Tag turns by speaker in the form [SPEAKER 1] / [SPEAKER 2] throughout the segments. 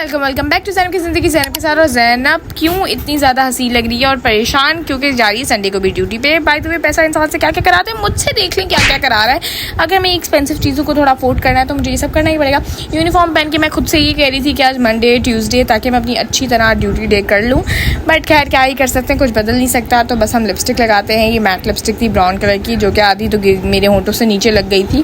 [SPEAKER 1] Welcome back to Zainab की ज़िंदगी। ज़ैनब के साथ। और ज़ैनब क्यों इतनी ज़्यादा हंसी लग रही है और परेशान, क्योंकि जा रही है संडे को भी ड्यूटी पे। बाय द वे पैसा इंसान से क्या क्या कराते हैं, मुझसे देख लें क्या क्या करा रहा है। अगर मैं एक्सपेंसिव चीज़ों को थोड़ा अफोर्ड करना है तो मुझे ये सब करना ही पड़ेगा। यूनिफॉर्म पहन के मैं खुद से ये कह रही थी कि आज मंडे ट्यूसडे, ताकि मैं अपनी अच्छी तरह ड्यूटी डे कर लूँ। बट खैर क्या ही कर सकते हैं, कुछ बदल नहीं सकता। तो बस हम लिपस्टिक लगाते हैं। ये मैट लिपस्टिक थी ब्राउन कलर की, जो कि आधी तो मेरे होंठों से नीचे लग गई थी।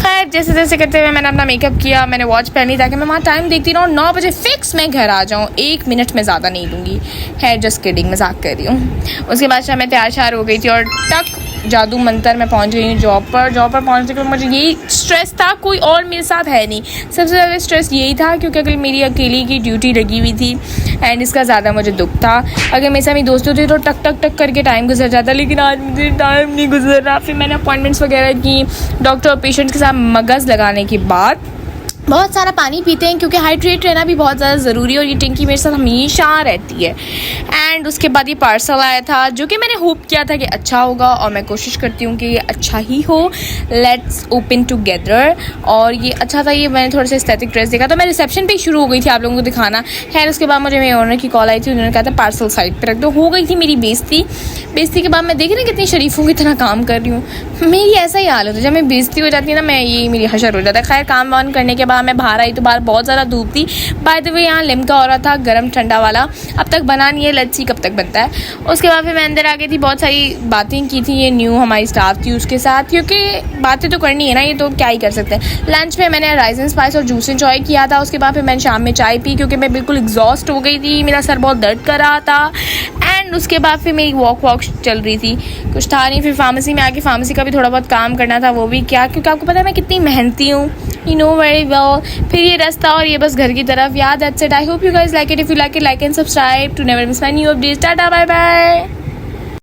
[SPEAKER 1] खैर जैसे जैसे करते हुए मैंने अपना मेकअप किया, मैंने वॉच पहनी ताकि मैं वहाँ टाइम देखती रहूँ। 9 बजे फिक्स मैं घर आ जाऊँ, 1 मिनट में ज़्यादा नहीं लूँगी। खैर जस्ट किडिंग, मजाक कर रही हूँ। उसके बाद शाम मैं तैयार शार हो गई थी और टक जादू मंतर मैं पहुँच गई हूँ जॉब पर पहुँचने के बाद मुझे यही स्ट्रेस था, कोई और मेरे साथ है नहीं। सबसे ज़्यादा स्ट्रेस यही था क्योंकि अगर मेरी अकेली की ड्यूटी लगी हुई थी एंड इसका ज़्यादा मुझे दुख था। अगर मेरे साथ मेरी दोस्त होती तो टक टक टक करके टाइम गुजर जाता, लेकिन आज मुझे टाइम नहीं गुजर रहा। फिर मैंने अपॉइंटमेंट्स वगैरह की डॉक्टर और पेशेंट्स के साथ मगज़ लगाने के बाद बहुत सारा पानी पीते हैं, क्योंकि हाइड्रेट रहना भी बहुत ज़्यादा ज़रूरी है। और ये टिंकी मेरे साथ हमेशा रहती है। एंड उसके बाद ये पार्सल आया था जो कि मैंने होप किया था कि अच्छा होगा, और मैं कोशिश करती हूँ कि ये अच्छा ही हो। Let's open together. और ये अच्छा था। ये मैंने थोड़ा सा एस्थेटिक ड्रेस देखा तो मैं रिसेप्शन पे ही शुरू हो गई थी आप लोगों को दिखाना। खैर उसके बाद मुझे मेरे ओनर की कॉल आई थी, उन्होंने कहा था पार्सल साइड पर रख दो। हो गई थी मेरी बेइज्जती के बाद मैं देख रही कितनी शरीफों की तरह काम कर रही हूँ। मेरी ऐसा ही हाल होता है, जब मैं बेइज्जती हो जाती है ना, मैं ये मेरी हशर हो जाता है। खैर काम वाम करने के बाद मैं बाहर आई तो बाहर बहुत ज़्यादा धूप थी। बाय द वे यहाँ लिम्का हो रहा था गर्म ठंडा वाला, अब तक बना नहीं है। लेट्स सी कब तक बनता है। उसके बाद फिर मैं अंदर आ गई थी, बहुत सारी बातें की थी। ये न्यू हमारी स्टाफ थी उसके साथ, क्योंकि बातें तो करनी है ना, ये तो क्या ही कर सकते हैं। लंच में मैंने राइस एंड स्पाइस और जूस इंजॉय किया था। उसके बाद फिर मैंने शाम में चाय पी, क्योंकि मैं बिल्कुल एग्जॉस्ट हो गई थी, मेरा सर बहुत दर्द कर रहा था। एंड उसके बाद फिर मेरी वॉक चल रही थी, कुछ था नहीं। फिर फार्मेसी में आके फार्मेसी का भी थोड़ा बहुत काम करना था, वो भी क्या, क्योंकि आपको पता है मैं कितनी मेहनती हूँ, यू नो वेरी वेल। फिर ये रास्ता और ये बस घर की तरफ। याद that's it. I hope you guys like it. If you like it, like and subscribe to never miss my new updates. Tata bye bye.